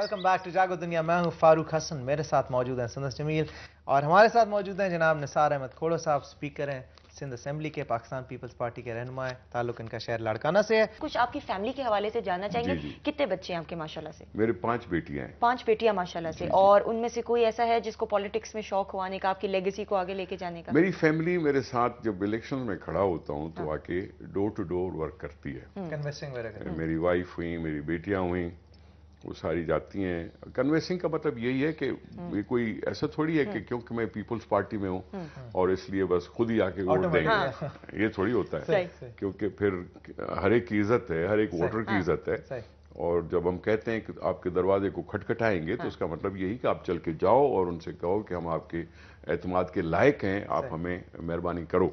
Welcome back to जागो दुनिया। मैं हूं फारूक हसन, मेरे साथ मौजूद हैं सुंदर जमील और हमारे साथ मौजूद हैं जनाब निसार अहमद खोड़ो साहब, स्पीकर हैं सिंध असेंबली के, पाकिस्तान पीपल्स पार्टी के रहनुमा हैं, ताल्लुक इनका शहर लाड़काना से है। कुछ आपकी फैमिली के हवाले से जानना चाहेंगे। जी। कितने बच्चे हैं आपके माशाल्लाह से? मेरे 5 बेटियां हैं। 5 बेटियां माशाल्लाह से। और उनमें से कोई ऐसा है जिसको पॉलिटिक्स में शौक हो आने का, आपकी लेगेसी को आगे लेके जाने का? मेरी फैमिली मेरे साथ जब इलेक्शन में खड़ा होता हूं तो आके डोर टू डोर वर्क करती है। कन्विंसिंग वगैरह। मेरी वाइफ हुई, मेरी बेटियां हुई, वो सारी जाती हैं। कन्वेंसिंग का मतलब यही है कि ये कोई ऐसा थोड़ी है कि क्योंकि मैं पीपल्स पार्टी में हूं और इसलिए बस खुद ही आके वोट देंगे, ये थोड़ी होता है। क्योंकि फिर हर एक की इज्जत है, हर एक वोटर की इज्जत है। और जब हम कहते हैं कि आपके दरवाजे को खटखटाएंगे तो उसका मतलब यही कि आप चल के जाओ और उनसे कहो कि हम आपके एतमाद के लायक हैं, आप हमें मेहरबानी करो।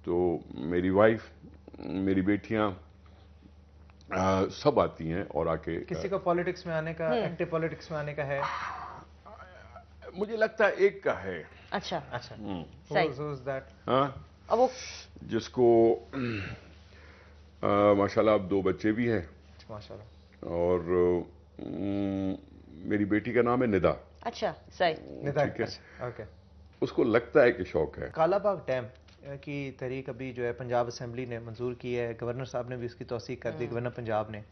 तो मेरी वाइफ, मेरी बेटियां सब आती हैं और आके। किसी को पॉलिटिक्स में आने का, एक्टिव पॉलिटिक्स में आने का है? मुझे लगता है एक का है। अच्छा। Who's that? अब वो जिसको माशाल्लाह अब 2 बच्चे भी हैं माशाल्लाह, और मेरी बेटी का नाम है निदा। अच्छा, सही। निदा, ठीक है। ओके। उसको लगता है कि शौक है। कालाबाग डैम की तहरीक अभी जो है पंजाब असेंबली ने मंजूर की है, गवर्नर साहब ने भी उसकी तौसीक कर दी, गवर्नर पंजाब ने।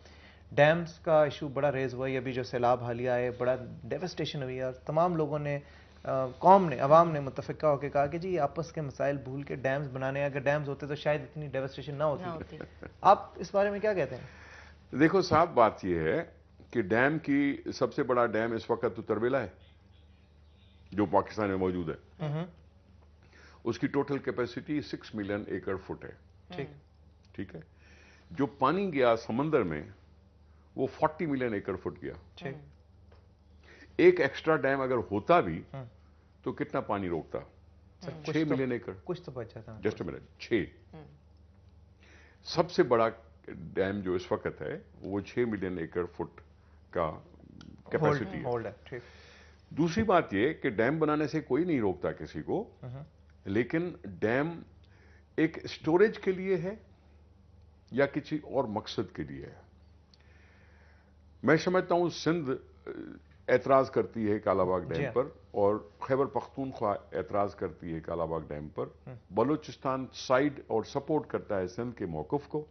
डैम्स का इशू बड़ा रेज हुआ है, अभी जो सैलाब हालिया है, बड़ा डेवस्टेशन हुई है और तमाम लोगों ने, कौम ने, अवाम ने मुतफिका होकर कहा कि जी आपस के मसाइल भूल के डैम्स बनाने, अगर डैम्स होते तो शायद इतनी डेवस्टेशन ना होती। आप इस बारे में क्या कहते हैं? देखो साहब, बात यह है कि डैम की सबसे बड़ा डैम इस वक्त तो तरबेला है जो पाकिस्तान में मौजूद है। उसकी टोटल कैपेसिटी 6 मिलियन एकड़ फुट है। ठीक है। जो पानी गया समंदर में वो 40 मिलियन एकड़ फुट गया। एक एक्स्ट्रा डैम अगर होता भी तो कितना पानी रोकता? 6 मिलियन एकड़। कुछ तो बच जाता। Just a minute, 6। सबसे बड़ा डैम जो इस वक्त है वो 6 मिलियन एकड़ फुट का कैपेसिटी है। दूसरी बात ये कि डैम बनाने से कोई नहीं रोकता किसी को, लेकिन डैम एक स्टोरेज के लिए है या किसी और मकसद के लिए है। मैं समझता हूं सिंध एतराज करती है कालाबाग डैम पर और खैबर पख्तूनख्वा एतराज करती है कालाबाग डैम पर। बलूचिस्तान साइड और सपोर्ट करता है सिंध के मौक़िफ़ को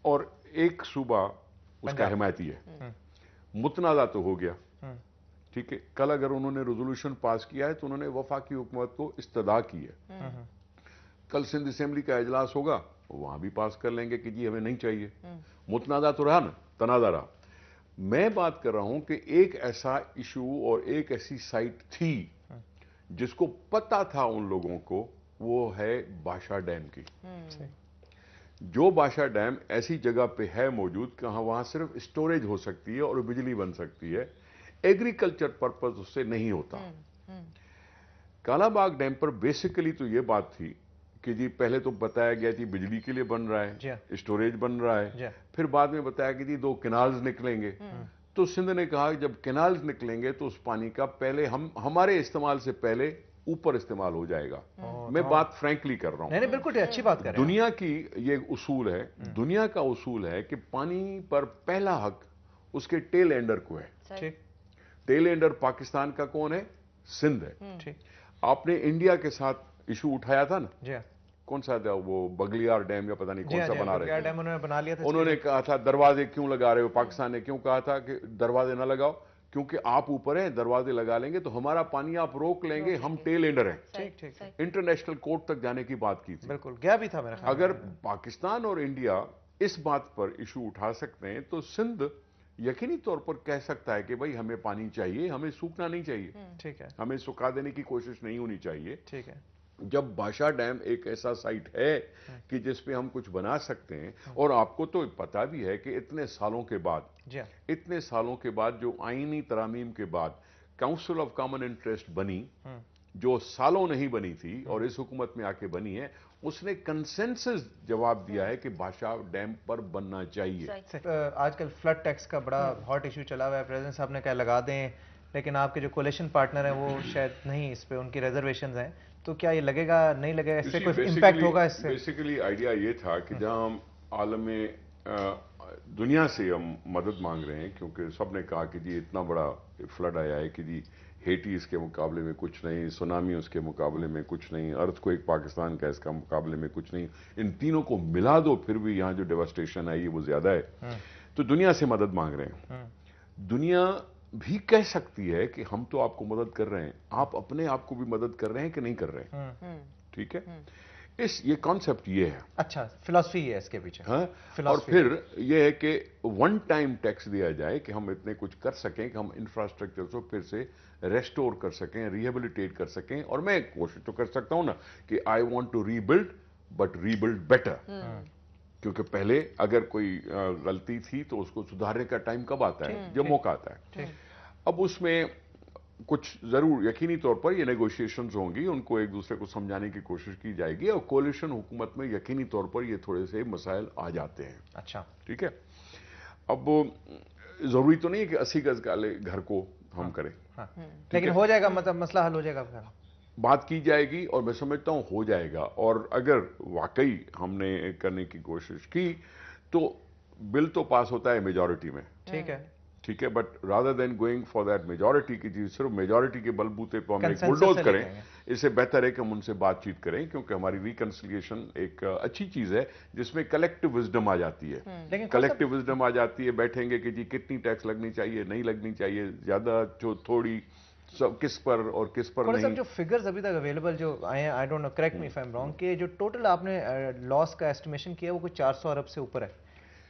और एक सूबा उसका हिमायती है। मुतनाज़ा तो हो गया, ठीक है। कल अगर उन्होंने रेजोल्यूशन पास किया है तो उन्होंने वफाकी हुकूमत को इस्तदा की है। कल सिंध असेंबली का इजलास होगा, वहां भी पास कर लेंगे कि जी हमें नहीं चाहिए। मुतनाज़ा तो रहा ना, तनाज़ा रहा। मैं बात कर रहा हूं कि एक ऐसा इशू और एक ऐसी साइट थी जिसको पता था उन लोगों को, वो है बाशा डैम की। जो बाशा डैम ऐसी जगह पे है मौजूद कहां वहां सिर्फ स्टोरेज हो सकती है और बिजली बन सकती है, एग्रीकल्चर पर्पस उससे नहीं होता। कालाबाग डैम पर बेसिकली तो ये बात थी कि जी पहले तो बताया गया कि बिजली के लिए बन रहा है, स्टोरेज बन रहा है, फिर बाद में बताया कि जी 2 कैनाल्स निकलेंगे। तो सिंध ने कहा जब कैनाल्स निकलेंगे तो उस पानी का पहले हमारे इस्तेमाल से पहले ऊपर इस्तेमाल हो जाएगा। मैं बात फ्रैंकली कर रहा हूं। नहीं, बिल्कुल अच्छी बात कर रहे हैं। दुनिया की ये उसूल है, दुनिया का उसूल है कि पानी पर पहला हक उसके टेल एंडर को है। टेल एंडर पाकिस्तान का कौन है? सिंध है। आपने इंडिया के साथ इशू उठाया था ना, कौन सा था वो, बगलियार डैम या पता नहीं कौन सा बना रहे थे। उन्होंने बना लिया था। उन्होंने कहा था दरवाजे क्यों लगा रहे हो? पाकिस्तान ने क्यों कहा था कि दरवाजे ना लगाओ? क्योंकि आप ऊपर हैं, दरवाजे लगा लेंगे तो हमारा पानी आप रोक लेंगे, हम टेल एंडर हैं। इंटरनेशनल कोर्ट तक जाने की बात की थी। बिल्कुल गया भी था मेरा ख्याल। अगर पाकिस्तान और इंडिया इस बात पर इशू उठा सकते हैं तो सिंध यकीनी तौर पर कह सकता है कि भाई हमें पानी चाहिए, हमें सूखना नहीं चाहिए। ठीक है। हमें सुखा देने की कोशिश नहीं होनी चाहिए। ठीक है। जब बाशा डैम एक ऐसा साइट है कि जिसपे हम कुछ बना सकते हैं, और आपको तो पता भी है कि इतने सालों के बाद जो आईनी तरामीम के बाद काउंसिल ऑफ कॉमन इंटरेस्ट बनी, जो सालों नहीं बनी थी और इस हुकूमत में आके बनी है, उसने कंसेंसस जवाब दिया है कि बाशा डैम पर बनना चाहिए। आजकल फ्लड टैक्स का बड़ा हॉट इशू चला हुआ है, प्रेसिडेंट साहब ने कहा लगा दें, लेकिन आपके जो कोलिशन पार्टनर हैं वो शायद नहीं, इस पे उनकी रिजर्वेशंस हैं। तो क्या ये लगेगा, नहीं लगेगा, इससे कोई इंपैक्ट होगा? इससे बेसिकली आइडिया ये था कि जहां हम आलम दुनिया से हम मदद मांग रहे हैं, क्योंकि सबने कहा कि जी इतना बड़ा फ्लड आया है कि जी हेटी इसके मुकाबले में कुछ नहीं, सुनामी उसके मुकाबले में कुछ नहीं, अर्थक्वेक पाकिस्तान का इसका मुकाबले में कुछ नहीं, इन तीनों को मिला दो फिर भी यहाँ जो डेवास्टेशन आई है वो ज्यादा है। तो दुनिया से मदद मांग रहे हैं। दुनिया भी कह सकती है कि हम तो आपको मदद कर रहे हैं, आप अपने आप को भी मदद कर रहे हैं कि नहीं कर रहे हैं। ठीक है, ये कॉन्सेप्ट ये है। अच्छा, फिलॉसफी है इसके पीछे। हाँ, और फिर ये है कि वन टाइम टैक्स दिया जाए कि हम इतने कुछ कर सकें कि हम इंफ्रास्ट्रक्चर को फिर से रेस्टोर कर सकें, रिहेबिलिटेट कर सकें। और मैं कोशिश तो कर सकता हूं ना कि I want to rebuild, but rebuild better. क्योंकि पहले अगर कोई गलती थी तो उसको सुधारने का टाइम कब आता है? जब मौका आता है। अब उसमें कुछ जरूर यकीनी तौर पर ये नेगोशिएशंस होंगी, उनको एक दूसरे को समझाने की कोशिश की जाएगी, और कोलिशन हुकूमत में यकीनी तौर पर ये थोड़े से मसाइल आ जाते हैं। अच्छा, ठीक है। अब जरूरी तो नहीं है कि 80 गज वाले घर को हम करें। लेकिन हो जाएगा, मतलब मसला हल हो जाएगा, बात की जाएगी और मैं समझता हूं हो जाएगा। और अगर वाकई हमने करने की कोशिश की तो बिल तो पास होता है मेजॉरिटी में। ठीक है, ठीक है, but rather than going for that majority की जी सिर्फ मेजॉरिटी के बलबूते पर हम एक बुलडोज करें, इससे बेहतर है कि हम उनसे बातचीत करें, क्योंकि हमारी रिकंसिलिएशन एक अच्छी चीज है जिसमें कलेक्टिव विजडम आ जाती है। लेकिन कलेक्टिव विजडम आ जाती है, बैठेंगे कि जी कितनी टैक्स लगनी चाहिए, नहीं लगनी चाहिए, ज्यादा जो थोड़ी, सब किस पर और किस पर नहीं। सब जो फिगर्स अभी तक अवेलेबल जो आए हैं, I don't know, correct me if I am wrong, कि जो टोटल आपने लॉस का एस्टिमेशन किया वो कुछ 400 अरब से ऊपर है,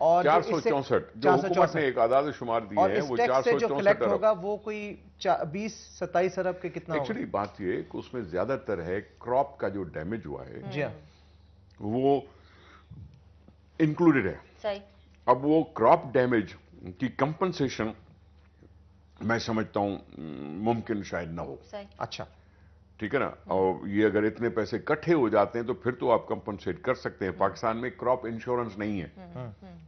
और 464 जो हुकूमत ने एक आदाद शुमार दिए हैं वो 464 अरब होगा, वो कोई 20-27 अरब के कितना होगा? एक्चुअली बात ये कि उसमें ज्यादातर है क्रॉप का जो डैमेज हुआ है जी हाँ, वो इंक्लूडेड है। सही। अब वो क्रॉप डैमेज की कंपनसेशन मैं समझता हूं मुमकिन शायद ना हो। अच्छा, ठीक है ना। और ये अगर इतने पैसे इकट्ठे हो जाते हैं तो फिर तो आप कंपनसेट कर सकते हैं। पाकिस्तान में क्रॉप इंश्योरेंस नहीं है,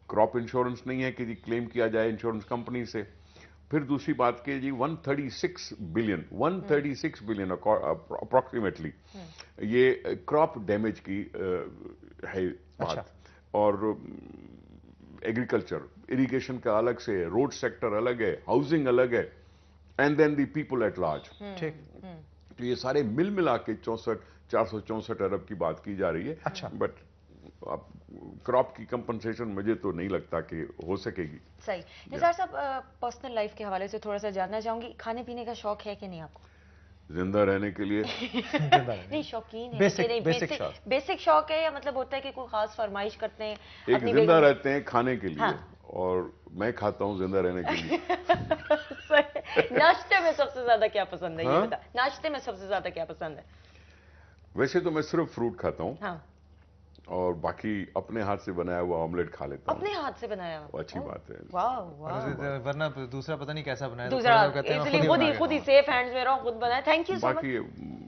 क्रॉप इंश्योरेंस नहीं है कि जी क्लेम किया जाए इंश्योरेंस कंपनी से। फिर दूसरी बात कि जी 136 बिलियन अप्रोक्सीमेटली ये क्रॉप डैमेज की है बात। अच्छा। और एग्रीकल्चर, इरिगेशन का अलग से, रोड सेक्टर अलग है, हाउसिंग अलग है, and then the people at large. ठीक, तो ये सारे मिल मिला के 464 अरब की बात की जा रही है। अच्छा, बट अब क्रॉप की कंपनसेशन मुझे तो नहीं लगता कि हो सकेगी। सही। निसार साहब, पर्सनल लाइफ के हवाले से थोड़ा सा जानना चाहूंगी, खाने पीने का शौक है कि नहीं आपको? जिंदा रहने के लिए नहीं, शौकीन है, बेसिक शौक है, या मतलब होता है कि कोई खास फरमाइश करते हैं? एक जिंदा रहते हैं खाने के लिए। हाँ। और मैं खाता हूं जिंदा रहने के लिए। नाश्ते में सबसे ज्यादा क्या पसंद है? हाँ? ये बता, नाश्ते में सबसे ज्यादा क्या पसंद है? वैसे तो मैं सिर्फ फ्रूट खाता हूँ। हाँ। और बाकी अपने हाथ से बनाया हुआ ऑमलेट खा लेता हूँ। अपने हाथ से बनाया हुआ? अच्छी बात है। वाह वाह। वरना दूसरा पता नहीं कैसा बनाया, दूसरा इसलिए खुद ही सेफ हैंड्स में रहो, खुद बनाया। Thank you so much. बाकी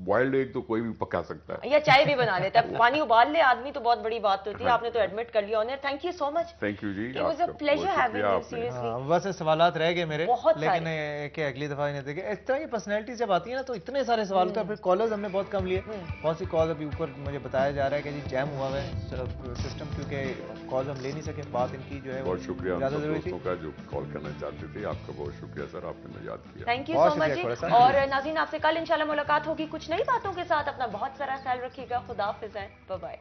बॉइल्ड एग तो कोई भी पका सकता है, या चाय भी बना लेता है, पानी उबाल ले आदमी तो बहुत बड़ी बात होती है। आपने तो एडमिट कर लिया honour. Thank you so much. Thank you जी, it was a pleasure having you seriously. बस सवालात रह गए मेरे, लेकिन कि अगली दफा इन्हें देखे इस तरह की पर्सनैलिटी जब आती है ना तो इतने सारे सवाल होते हैं। फिर कॉलर्स हमने बहुत कम लिए, बहुत सी कॉल अभी ऊपर मुझे बताया जा रहा है कि जी जैम हुआ है सिस्टम, क्योंकि कॉल हम ले नहीं सके। बात इनकी जो है बहुत शुक्रिया दोस्तों का जो कॉल करना चाहते थे। आपका बहुत शुक्रिया सर, आपने मजा किया। Thank you so much. और नाज़रीन, आपसे कल इंशाल्लाह मुलाकात होगी कुछ नई बातों के साथ। अपना बहुत सारा ख्याल रखिएगा। खुदा हाफिज़, बाय बाय।